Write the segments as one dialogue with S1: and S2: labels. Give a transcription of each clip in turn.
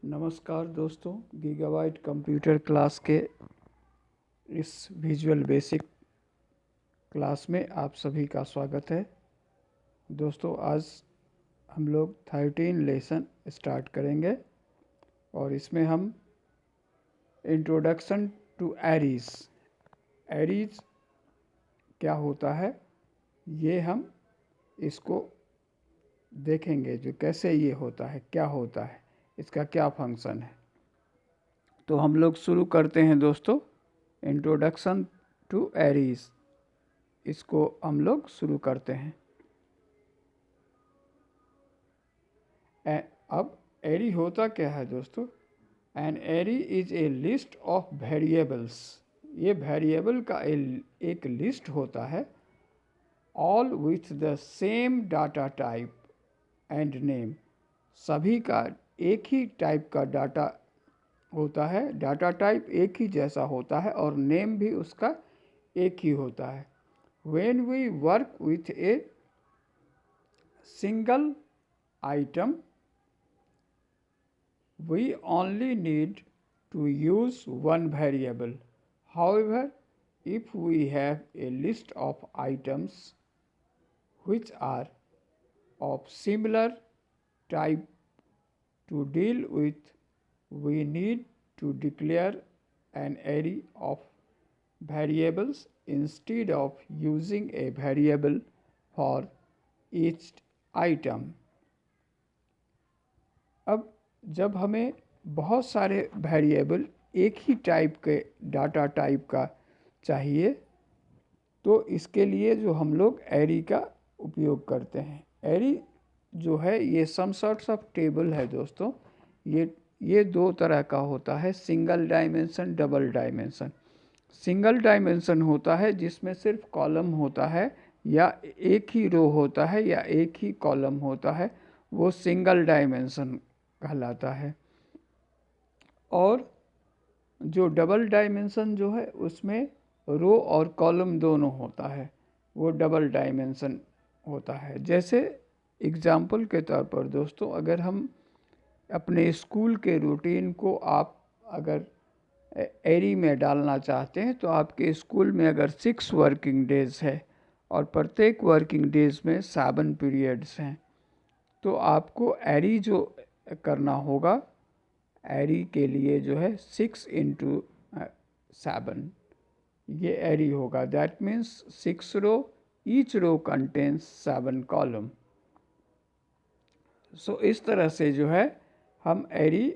S1: नमस्कार दोस्तों, gigabyte computer class के इस विजुअल बेसिक क्लास में आप सभी का स्वागत है। दोस्तों, आज हम लोग 13 लेसन स्टार्ट करेंगे और इसमें हम इंट्रोडक्शन टू एरीज क्या होता है ये हम इसको देखेंगे। जो कैसे ये होता है, क्या होता है, इसका क्या फंक्शन है। तो हम लोग शुरू करते हैं दोस्तों, इंट्रोडक्शन टू एरीज। इसको हम लोग शुरू करते हैं। अब एरी होता क्या है दोस्तों? An array is a list of variables. ये वेरिएबल का एक लिस्ट होता है, all with the same data type and name. सभी का एक ही टाइप का डाटा होता है, डाटा टाइप एक ही जैसा होता है और नेम भी उसका एक ही होता है। When we work with a single item, we only need to use one variable. However, if we have a list of items which are of similar type to deal with, we need to declare an array of variables instead of using a variable for each item. अब जब हमें बहुत सारे variable एक ही type के data type का चाहिए तो इसके लिए जो हम लोग एरी का उपयोग करते हैं। एरी जो है ये सम सॉर्ट्स ऑफ टेबल है दोस्तों। ये दो तरह का होता है, single dimension, double dimension. Single dimension होता है जिसमें सिर्फ कॉलम होता है या एक ही रो होता है या एक ही कॉलम होता है, वो सिंगल डायमेंशन कहलाता है। और जो डबल डायमेंशन जो है उसमें रो और कॉलम दोनों होता है, वो डबल डायमेंशन होता है। जैसे एग्जाम्पल के तौर पर दोस्तों, अगर हम अपने स्कूल के रूटीन को आप अगर एरी में डालना चाहते हैं तो आपके स्कूल में अगर 6 वर्किंग डेज़ है और प्रत्येक वर्किंग डेज़ में 7 पीरियड्स हैं तो आपको एरी जो करना होगा, एरी के लिए जो है 6 इंटू 7 ये एरी होगा। That means 6 row, each row contains 7 column. So इस तरह से जो है हम एरी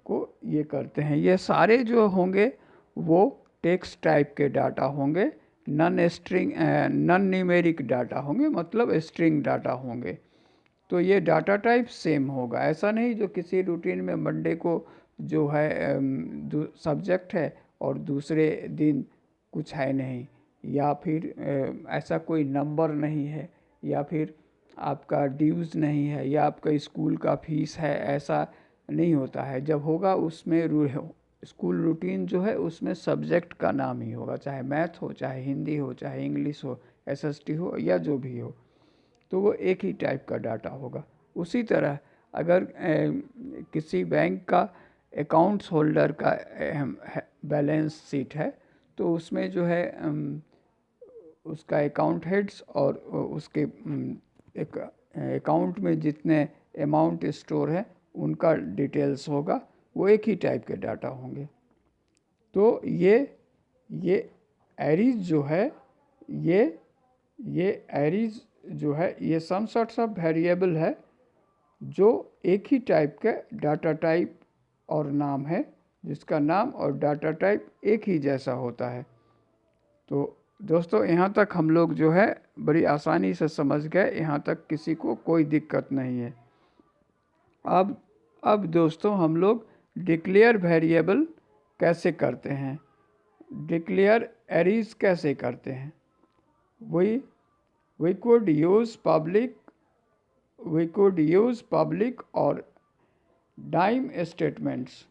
S1: को ये करते हैं। ये सारे जो होंगे वो टेक्स्ट टाइप के डाटा होंगे, नॉन न्यूमेरिक डाटा होंगे, मतलब स्ट्रिंग डाटा होंगे। तो ये डाटा टाइप सेम होगा। ऐसा नहीं जो किसी रूटीन में मंडे को जो है सब्जेक्ट है और दूसरे दिन कुछ है नहीं, या फिर ऐसा कोई नंबर नहीं है, या फिर आपका ड्यूज़ नहीं है, या आपका स्कूल का फीस है, ऐसा नहीं होता है। जब होगा उसमें स्कूल रूटीन जो है उसमें सब्जेक्ट का नाम ही होगा, चाहे मैथ हो, चाहे हिंदी हो, चाहे इंग्लिश हो, एसएसटी हो, या जो भी हो, तो वो एक ही टाइप का डाटा होगा। उसी तरह अगर किसी बैंक का अकाउंट्स होल्डर का बैलेंस शीट है तो उसमें जो है उसका अकाउंट हेड्स और उसके एक अकाउंट में जितने अमाउंट स्टोर है उनका डिटेल्स होगा, वो एक ही टाइप के डाटा होंगे। तो ये एरीज जो है, ये एरीज जो है ये सम सॉर्ट्स ऑफ वेरिएबल है जो एक ही टाइप के डाटा टाइप और नाम है, जिसका नाम और डाटा टाइप एक ही जैसा होता है। तो दोस्तों, यहाँ तक हम लोग जो है बड़ी आसानी से समझ गए, यहाँ तक किसी को कोई दिक्कत नहीं है। अब दोस्तों हम लोग डिक्लेयर वेरिएबल कैसे करते हैं, डिक्लेयर एरीज कैसे करते हैं। we could use public और डाइम स्टेटमेंट्स।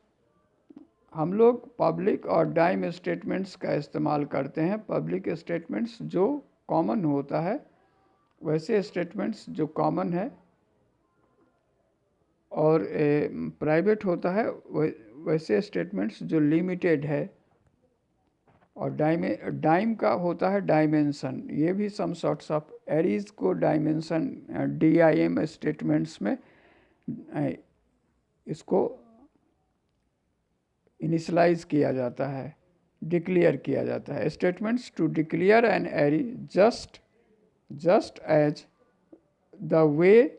S1: हम लोग पब्लिक और डाइम स्टेटमेंट्स का इस्तेमाल करते हैं। पब्लिक स्टेटमेंट्स जो कॉमन होता है, वैसे स्टेटमेंट्स जो कॉमन है, और प्राइवेट होता है वैसे स्टेटमेंट्स जो लिमिटेड है। और डाइम का होता है डायमेंशन। ये भी सम सॉर्ट्स ऑफ एरीज को डायमेंशन DIM स्टेटमेंट्स में इसको इनिशलाइज किया जाता है, डिक्लेयर किया जाता है। Statements to declare an array just as the way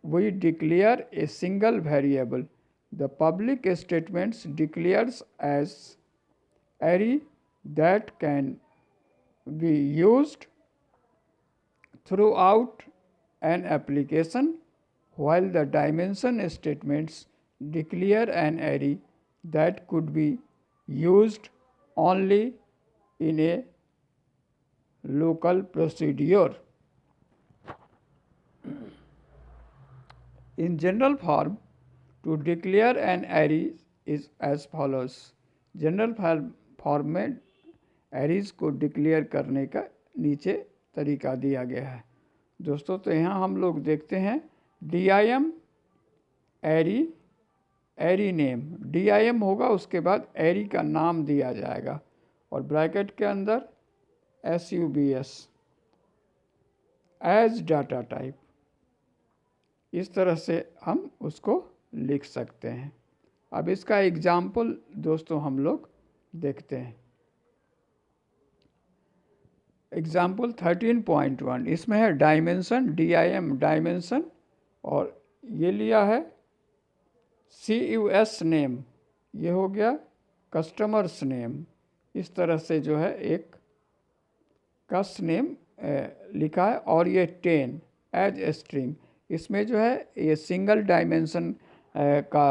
S1: we declare a single variable. The public statements declares as array that can be used throughout an application, while the dimension statements declare an array that could be used only in a local procedure. In general form, to declare an array is as follows. General form में Aries को declare करने का नीचे तरीका दिया गया है दोस्तों। तो यहाँ हम लोग देखते हैं DIM एरी नेम। DIM होगा, उसके बाद एरी का नाम दिया जाएगा और ब्रैकेट के अंदर SUBS एज डाटा टाइप। इस तरह से हम उसको लिख सकते हैं। अब इसका एग्जाम्पल दोस्तों हम लोग देखते हैं। एग्जाम्पल 13.1 इसमें है डायमेंशन, DIM डायमेंशन, और ये लिया है CUS नेम, ये हो गया कस्टमर्स नेम। इस तरह से जो है एक कस नेम लिखा है और ये 10 एज स्ट्रिंग। इसमें जो है ये सिंगल डायमेंशन का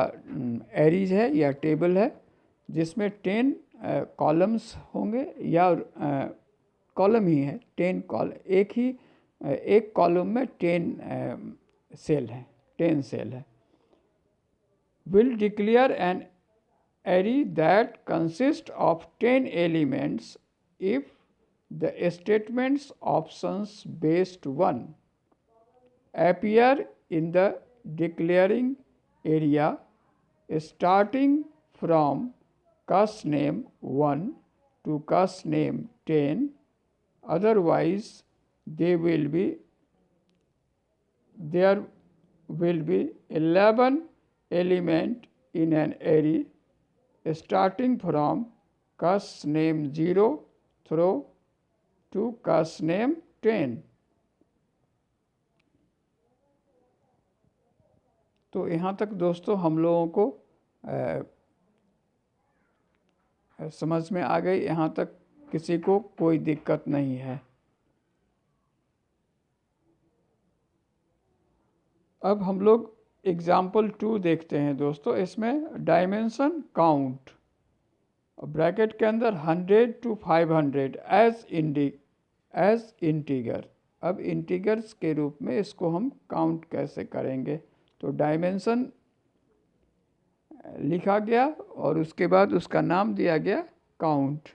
S1: एरीज है या टेबल है जिसमें 10 कॉलम्स होंगे या कॉलम ही है। 10 कॉलम, एक कॉलम में 10 सेल है, 10 सेल है। Will declare an array that consists of 10 elements if the statements options based 1 appear in the declaring area starting from cus name 1 to cus name 10. Otherwise, there will be 11 element in an array starting from cus name 0 through to cus name 10. तो यहाँ तक दोस्तों हम लोगों को समझ में आ गई। यहाँ तक किसी को कोई दिक्कत नहीं है। अब हम लोग एग्जाम्पल 2 देखते हैं दोस्तों। इसमें डायमेंशन काउंट, ब्रैकेट के अंदर 100 to 500 एज इंटीगर। अब इंटीगर्स के रूप में इसको हम काउंट कैसे करेंगे? तो डायमेंशन लिखा गया और उसके बाद उसका नाम दिया गया काउंट,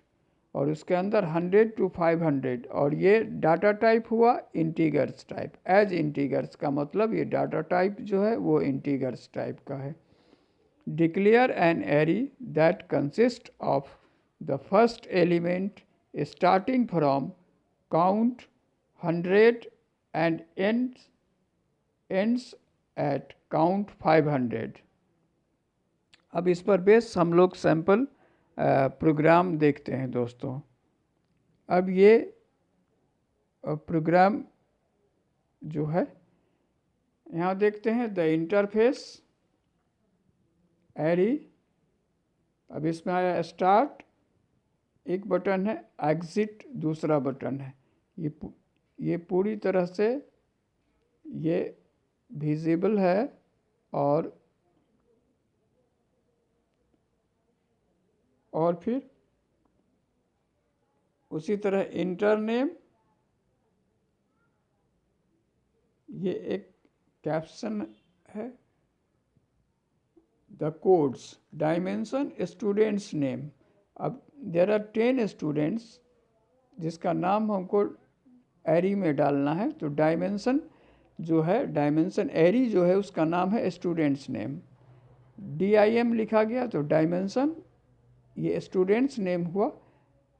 S1: और उसके अंदर 100 to 500, और ये डाटा टाइप हुआ इंटीगर्स टाइप। एज इंटीगर्स का मतलब ये डाटा टाइप जो है वो इंटीगर्स टाइप का है। Declare an array that consist of the first element starting from count 100 and ends at count 500। अब इस पर बेस हम लोग सैम्पल प्रोग्राम देखते हैं दोस्तों। अब ये प्रोग्राम जो है यहाँ देखते हैं द इंटरफेस एरी। अब इसमें आया स्टार्ट एक बटन है, एग्जिट दूसरा बटन है। ये पूरी तरह से ये विजिबल है। और फिर उसी तरह इंटर नेम, ये एक कैप्शन है। The codes dimension students name. अब देयर आर 10 स्टूडेंट्स जिसका नाम हमको एरी में डालना है, तो डायमेंशन जो है डायमेंशन एरी जो है उसका नाम है स्टूडेंट्स नेम। DIM लिखा गया तो डायमेंशन, ये स्टूडेंट्स नेम हुआ,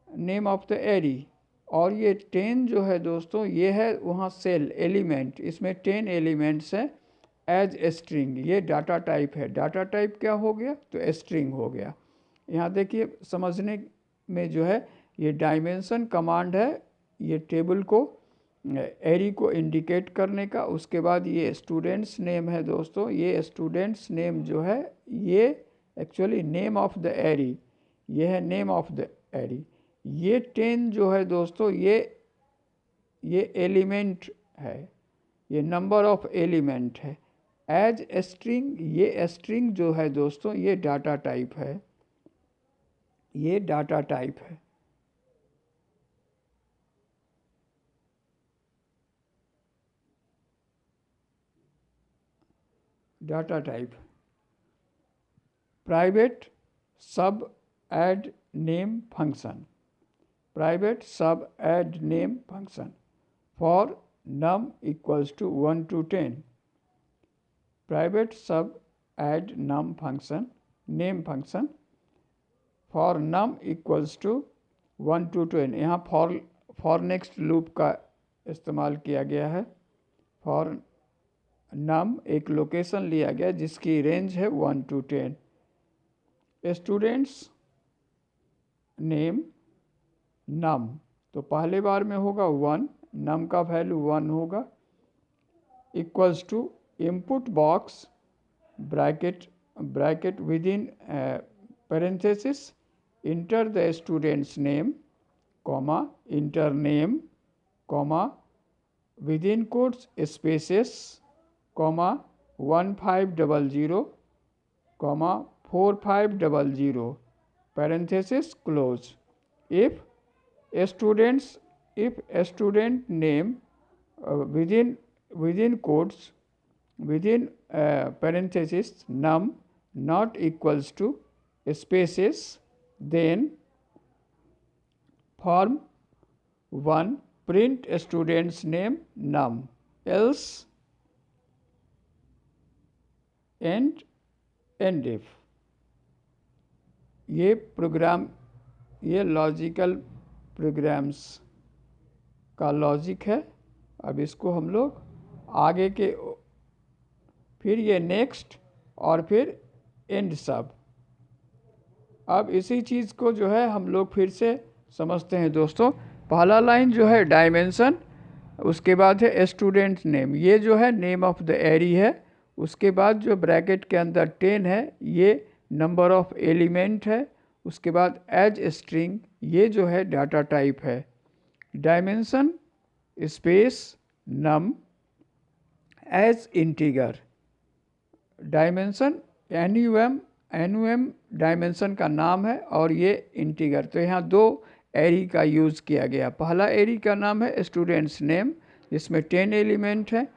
S1: नेम ऑफ द एरी। और ये 10 जो है दोस्तों ये है वहाँ सेल एलिमेंट, इसमें 10 एलिमेंट्स हैं एज स्ट्रिंग। ये डाटा टाइप है। डाटा टाइप क्या हो गया तो स्ट्रिंग हो गया। यहाँ देखिए समझने में जो है ये डायमेंशन कमांड है, ये टेबल को एरी को इंडिकेट करने का। उसके बाद ये स्टूडेंट्स नेम है दोस्तों, ये स्टूडेंट्स नेम जो है ये एक्चुअली नेम ऑफ द एरी, ये है नेम ऑफ द एरी। ये 10 जो है दोस्तों ये एलिमेंट है, ये नंबर ऑफ एलिमेंट है। एज स्ट्रिंग, ये स्ट्रिंग जो है दोस्तों ये डाटा टाइप है, ये डाटा टाइप है। Data type private sub add name function, private sub add name function for num equals to 1 to 10। Private sub add num function name function for num equals to 1 to 10। यहाँ for next loop का इस्तेमाल किया गया है। For num एक location लिया गया जिसकी रेंज है 1 to 10। स्टूडेंट्स नेम num, तो पहले बार में होगा 1, num का वैल्यू 1 होगा, equals to input box bracket within parenthesis enter the students name comma enter name comma within quotes spaces comma 1500 comma 4500 parenthesis close। if student name within quotes within parenthesis num not equals to spaces, then form 1 print student's name num, else and if। ये programme, ये logical programmes का logic है। अब इसको हम लोग आगे के, फिर ये नेक्स्ट और फिर एंड सब। अब इसी चीज़ को जो है हम लोग फिर से समझते हैं दोस्तों। पहला लाइन जो है डायमेंशन, उसके बाद है स्टूडेंट नेम, ये जो है नेम ऑफ द एरी है। उसके बाद जो ब्रैकेट के अंदर 10 है ये नंबर ऑफ एलिमेंट है। उसके बाद एज स्ट्रिंग, ये जो है डाटा टाइप है। डायमेंशन स्पेस नम एज इंटीगर, डायमेंशन एनयूएम डायमेंशन का नाम है और ये इंटीगर। तो यहाँ 2 एरी का यूज़ किया गया। पहला एरी का नाम है स्टूडेंट्स नेम जिसमें 10 एलिमेंट है,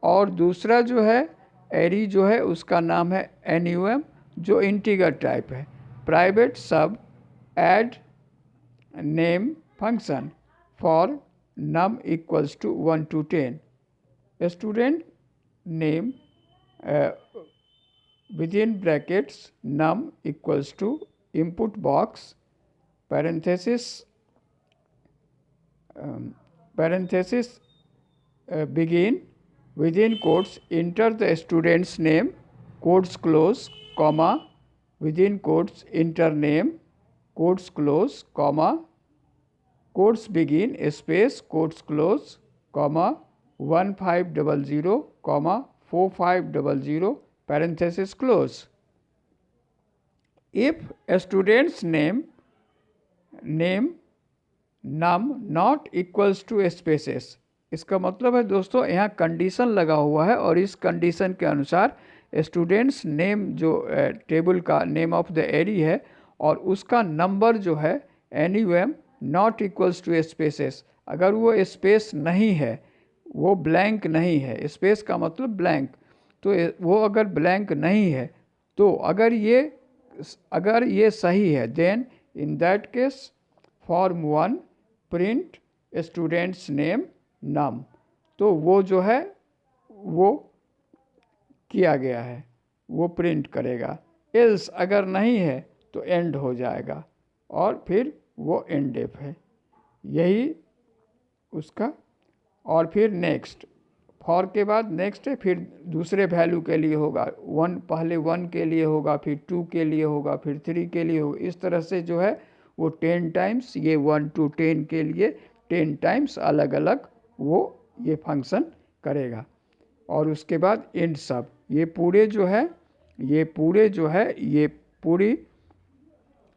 S1: और दूसरा जो है एरी जो है उसका नाम है एनयूएम जो इंटीगर टाइप है। Private sub add name function for num equals to 1 to 10। student name within brackets num equals to input box parenthesis begin within quotes enter the student's name quotes close comma within quotes enter name quotes close comma quotes begin space quotes close comma 1500 comma 4500 parenthesis close। if a student's name num not equals to spaces, इसका मतलब है दोस्तों यहाँ condition लगा हुआ है और इस कंडीशन के अनुसार स्टूडेंट्स नेम जो टेबल का नेम ऑफ द एरी है और उसका नंबर जो है एनयूएम नॉट इक्वल्स टू स्पेसेस, अगर वो स्पेस नहीं है, वो ब्लैंक नहीं है, स्पेस का मतलब ब्लैंक, तो वो अगर ब्लैंक नहीं है तो अगर ये सही है then in that case form 1 print students name num. तो वो जो है वो किया गया है वो प्रिंट करेगा। एल्स अगर नहीं है तो एंड हो जाएगा और फिर वो एंडेफ है, यही उसका। और फिर नेक्स्ट, फॉर के बाद नेक्स्ट है, फिर दूसरे वैल्यू के लिए होगा वन, पहले 1 के लिए होगा, फिर 2 के लिए होगा, फिर 3 के लिए होगा। इस तरह से जो है वो 10 टाइम्स, ये 1 to 10 के लिए 10 टाइम्स अलग अलग वो ये फंक्शन करेगा। और उसके बाद एंड सब, ये पूरे जो है ये पूरी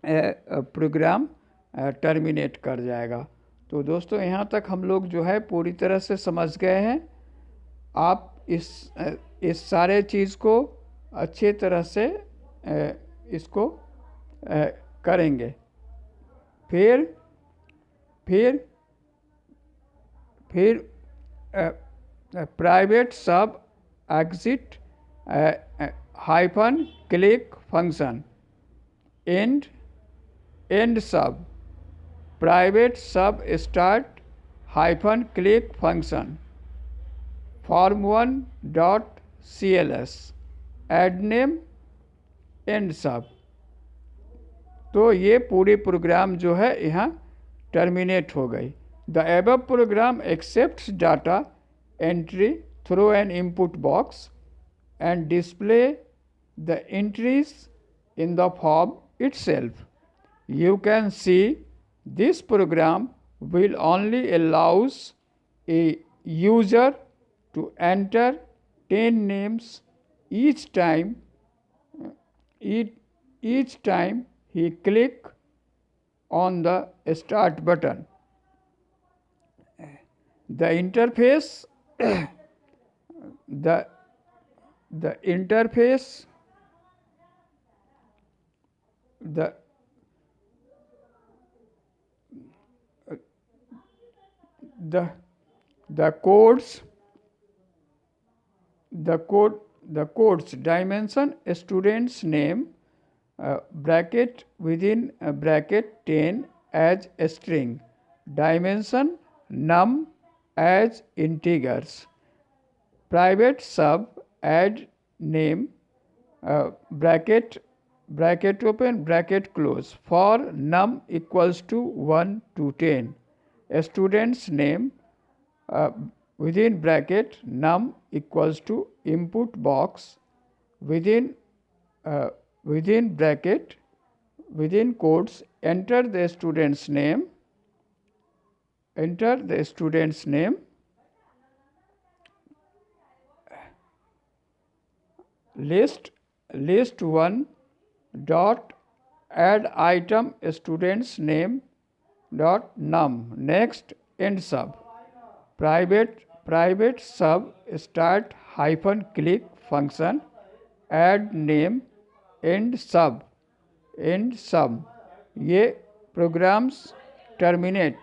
S1: प्रोग्राम टर्मिनेट कर जाएगा। तो दोस्तों यहाँ तक हम लोग जो है पूरी तरह से समझ गए हैं। आप इस सारे चीज़ को अच्छे तरह से इसको करेंगे। फिर private sub exit hyphen click function, and sub private sub start hyphen click function, form1.cls add name end sub. तो ये पूरी प्रोग्राम जो है यहाँ टर्मिनेट हो गई। The above program accepts data entry through an input box and display the entries in the form itself. You can see this program will only allows a user to enter 10 names each time he click on the start button. The interface the interface the codes dimension student's name bracket within bracket 10 as a string, dimension num as integers, private sub add name bracket open bracket close for num equals to 1 to 10, a student's name within bracket num equals to input box within bracket within quotes enter the student's name list 1 dot add item student's name dot num, next end sub private sub start hyphen click function add name end sub ये programmes terminate